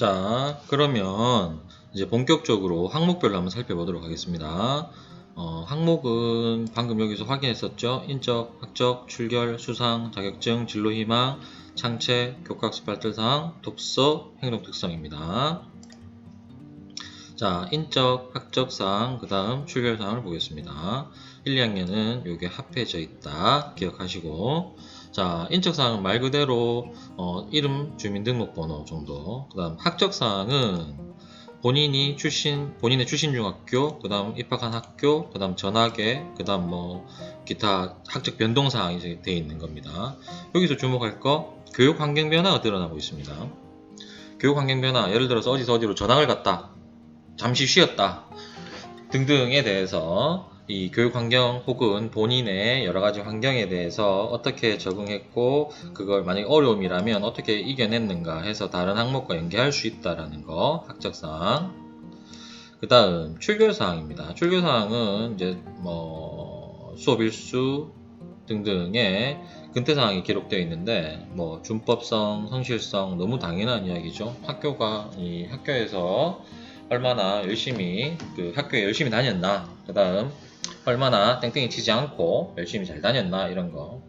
자, 그러면 이제 본격적으로 항목별로 한번 살펴보도록 하겠습니다. 항목은 방금 여기서 확인했었죠. 인적, 학적, 출결, 수상, 자격증, 진로 희망, 창체, 교과학습 발달사항, 독서, 행동 특성입니다. 자, 인적, 학적 사항, 그 다음 출결 사항을 보겠습니다. 1, 2학년은 요게 합해져 있다. 기억하시고. 자, 인적 사항은 말 그대로 이름, 주민등록번호 정도. 그 다음 학적 사항은 본인의 출신 중학교, 그 다음 입학한 학교, 그 다음 전학에, 그 다음 뭐 기타 학적 변동 사항이 되어 있는 겁니다. 여기서 주목할 거 교육 환경 변화가 드러나고 있습니다. 교육 환경 변화, 예를 들어서 어디서 어디로 전학을 갔다, 잠시 쉬었다 등등에 대해서 이 교육 환경 혹은 본인의 여러 가지 환경에 대해서 어떻게 적응했고 그걸 만약 어려움이라면 어떻게 이겨냈는가 해서 다른 항목과 연계할 수 있다라는 거, 학적사항. 그 다음 출결사항입니다. 출결사항은 이제 뭐 수업 일수 등등의 근태사항이 기록되어 있는데 뭐 준법성, 성실성 너무 당연한 이야기죠. 학교에서 얼마나 열심히 학교에 열심히 다녔나, 그 다음 얼마나 땡땡이 치지 않고 열심히 잘 다녔나 이런 거.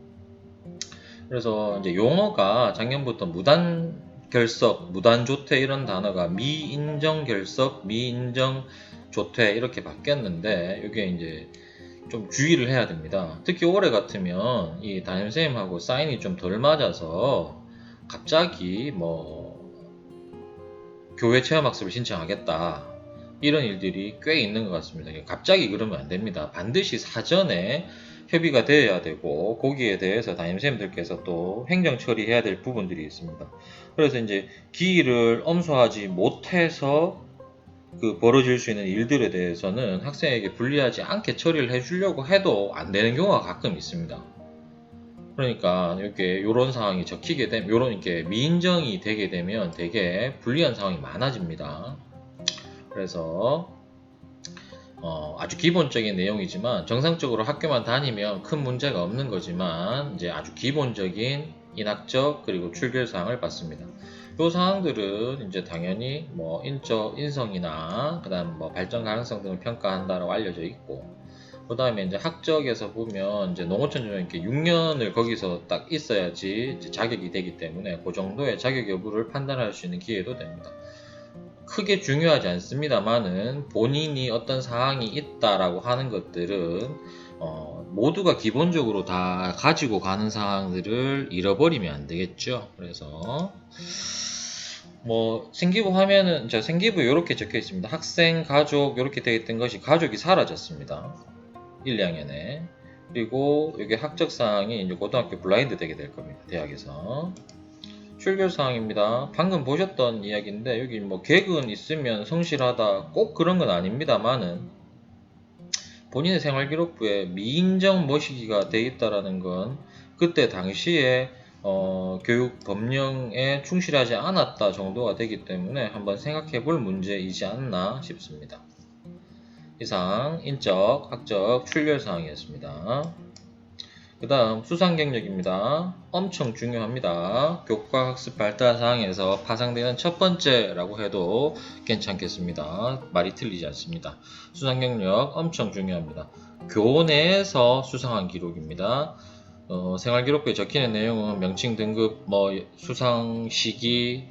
그래서 이제 용어가 작년부터 무단 결석, 무단 조퇴 이런 단어가 미인정 결석, 미인정 조퇴 이렇게 바뀌었는데 이게 이제 좀 주의를 해야 됩니다. 특히 올해 같으면 이 담임선생님하고 사인이 좀 덜 맞아서 갑자기 뭐 교회 체험학습을 신청하겠다 이런 일들이 꽤 있는 것 같습니다. 갑자기 그러면 안 됩니다. 반드시 사전에 협의가 되어야 되고 거기에 대해서 담임선생님들께서 또 행정 처리해야 될 부분들이 있습니다. 그래서 이제 기일을 엄수하지 못해서 벌어질 수 있는 일들에 대해서는 학생에게 불리하지 않게 처리를 해주려고 해도 안 되는 경우가 가끔 있습니다. 그러니까 이렇게 이런 상황이 적히게 되면, 이런 이렇게 미인정이 되게 되면 되게 불리한 상황이 많아집니다. 그래서 아주 기본적인 내용이지만 정상적으로 학교만 다니면 큰 문제가 없는 거지만 이제 아주 기본적인 인학적 그리고 출결 사항을 봤습니다. 이 사항들은 이제 당연히 뭐 인성이나 그다음 뭐 발전 가능성 등을 평가한다라고 알려져 있고, 그 다음에 이제 학적에서 보면 이제 농어촌 이렇게 6년을 거기서 딱 있어야지 자격이 되기 때문에 그 정도의 자격 여부를 판단할 수 있는 기회도 됩니다. 크게 중요하지 않습니다만은 본인이 어떤 사항이 있다라고 하는 것들은 모두가 기본적으로 다 가지고 가는 사항들을 잃어버리면 안 되겠죠. 그래서 뭐 생기부 화면은 생기부에 이렇게 적혀 있습니다. 학생, 가족 이렇게 되어 있던 것이 가족이 사라졌습니다. 1, 2학년에. 그리고 여기 학적사항이 이제 고등학교 블라인드 되게 될 겁니다. 대학에서. 출결사항입니다. 방금 보셨던 이야기인데 여기 뭐 계획은 있으면 성실하다 꼭 그런 건 아닙니다만은 본인의 생활기록부에 미인정 모시기가 돼 있다라는 건 그때 당시에 교육 법령에 충실하지 않았다 정도가 되기 때문에 한번 생각해 볼 문제이지 않나 싶습니다. 이상 인적, 학적, 출결사항이었습니다. 그 다음 수상 경력입니다. 엄청 중요합니다. 교과 학습 발달 사항에서 파생되는 첫 번째라고 해도 괜찮겠습니다. 말이 틀리지 않습니다. 수상 경력 엄청 중요합니다. 교내에서 수상한 기록입니다. 생활기록부에 적히는 내용은 명칭, 등급, 수상 시기,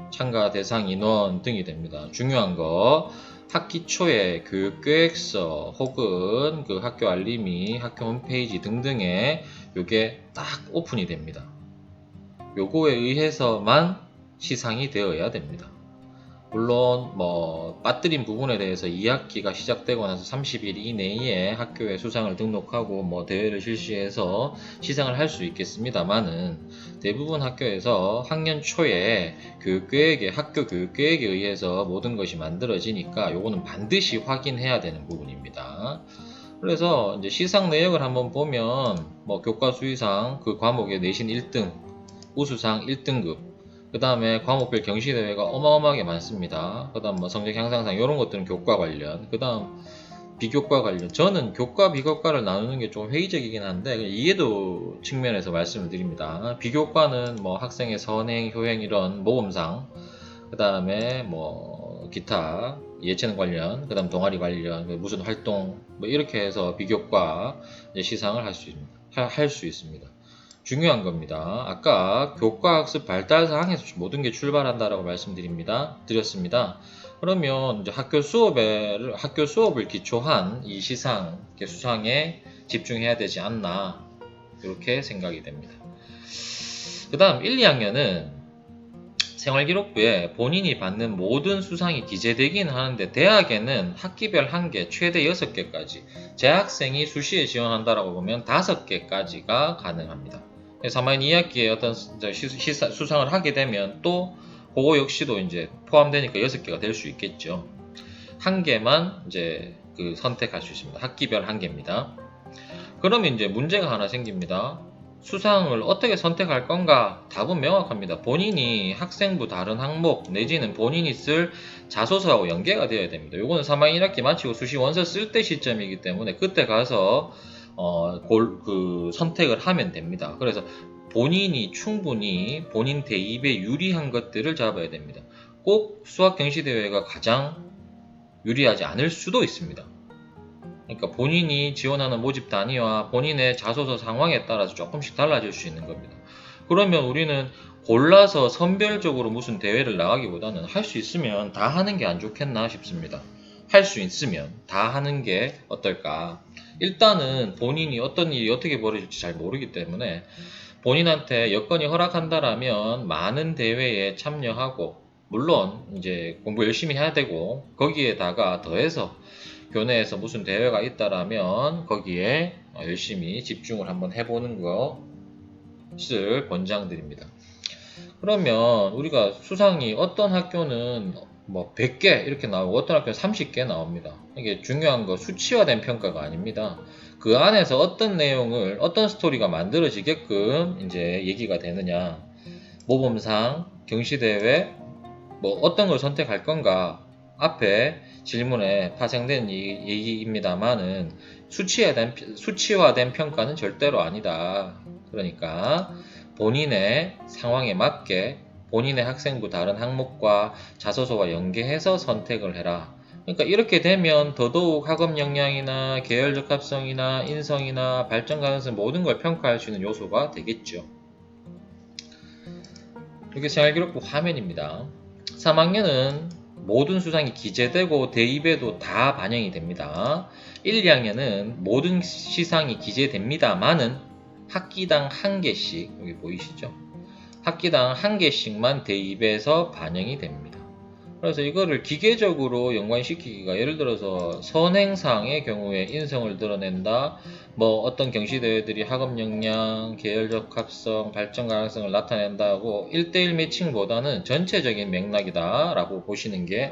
참가 대상 인원 등이 됩니다. 중요한 거 학기 초에 교육계획서 혹은 그 학교 알림이 학교 홈페이지 등등에 요게 딱 오픈이 됩니다. 요거에 의해서만 시상이 되어야 됩니다. 물론 뭐 빠뜨린 부분에 대해서 2학기가 시작되고 나서 30일 이내에 학교에 수상을 등록하고 뭐 대회를 실시해서 시상을 할 수 있겠습니다만은 대부분 학교에서 학년 초에 학교 교육계획에 의해서 모든 것이 만들어지니까 요거는 반드시 확인해야 되는 부분입니다. 그래서 이제 시상 내역을 한번 보면 뭐 교과 수의상 그 과목의 내신 1등, 우수상 1등급, 그 다음에 과목별 경시대회가 어마어마하게 많습니다. 그 다음 뭐 성적 향상상 이런 것들은 교과 관련, 그 다음 비교과 관련. 저는 교과 비교과를 나누는 게 좀 회의적이긴 한데 이해도 측면에서 말씀을 드립니다. 비교과는 뭐 학생의 선행, 효행 이런 모범상, 그 다음에 뭐 기타 예체능 관련, 그 다음 동아리 관련, 무슨 활동 뭐 이렇게 해서 비교과 이제 시상을 할 수 있습니다. 중요한 겁니다. 아까 교과학습 발달 사항에서 모든 게 출발한다라고 드렸습니다. 그러면 이제 학교 수업을 기초한 이 시상, 수상에 집중해야 되지 않나 이렇게 생각이 됩니다. 그 다음 1, 2학년은 생활기록부에 본인이 받는 모든 수상이 기재되긴 하는데 대학에는 학기별 1개, 최대 6개까지 재학생이 수시에 지원한다라고 보면 5개까지가 가능합니다. 3학년 2학기에 어떤 수상을 하게 되면 또 그거 역시도 이제 포함되니까 6개가 될 수 있겠죠. 1개만 이제 선택할 수 있습니다. 학기별 1개입니다. 그러면 이제 문제가 하나 생깁니다. 수상을 어떻게 선택할 건가? 답은 명확합니다. 본인이 학생부 다른 항목 내지는 본인이 쓸 자소서하고 연계가 되어야 됩니다. 요거는 3학년 1학기 마치고 수시 원서 쓸 때 시점이기 때문에 그때 가서 선택을 하면 됩니다. 그래서 본인이 충분히 본인 대입에 유리한 것들을 잡아야 됩니다. 꼭 수학 경시대회가 가장 유리하지 않을 수도 있습니다. 그러니까 본인이 지원하는 모집 단위와 본인의 자소서 상황에 따라서 조금씩 달라질 수 있는 겁니다. 그러면 우리는 골라서 선별적으로 무슨 대회를 나가기보다는 할 수 있으면 다 하는 게 안 좋겠나 싶습니다. 할 수 있으면 다 하는 게 어떨까? 일단은 본인이 어떤 일이 어떻게 벌어질지 잘 모르기 때문에 본인한테 여건이 허락한다라면 많은 대회에 참여하고 물론 이제 공부 열심히 해야 되고 거기에다가 더해서 교내에서 무슨 대회가 있다라면 거기에 열심히 집중을 한번 해보는 것을 권장드립니다. 그러면 우리가 수상이 어떤 학교는 뭐 100개 이렇게 나오고 어떤 학교는 30개 나옵니다. 이게 중요한 거 수치화된 평가가 아닙니다. 그 안에서 어떤 내용을 어떤 스토리가 만들어지게끔 이제 얘기가 되느냐, 모범상, 경시대회 뭐 어떤 걸 선택할 건가 앞에 질문에 파생된 얘기입니다만은 수치화된 평가는 절대로 아니다. 그러니까 본인의 상황에 맞게 본인의 학생부 다른 항목과 자소서와 연계해서 선택을 해라. 그러니까 이렇게 되면 더더욱 학업 역량이나 계열 적합성이나 인성이나 발전 가능성 모든 걸 평가할 수 있는 요소가 되겠죠. 이게 생활기록부 화면입니다. 3학년은 모든 수상이 기재되고 대입에도 다 반영이 됩니다. 1, 2학년은 모든 시상이 기재됩니다만은 학기당 1개씩 여기 보이시죠? 학기당 1개씩만 대입에서 반영이 됩니다. 그래서 이거를 기계적으로 연관시키기가 예를 들어서 선행상의 경우에 인성을 드러낸다, 뭐 어떤 경시대회들이 학업 역량, 계열적 합성, 발전 가능성을 나타낸다고 1대1 매칭보다는 전체적인 맥락이다 라고 보시는 게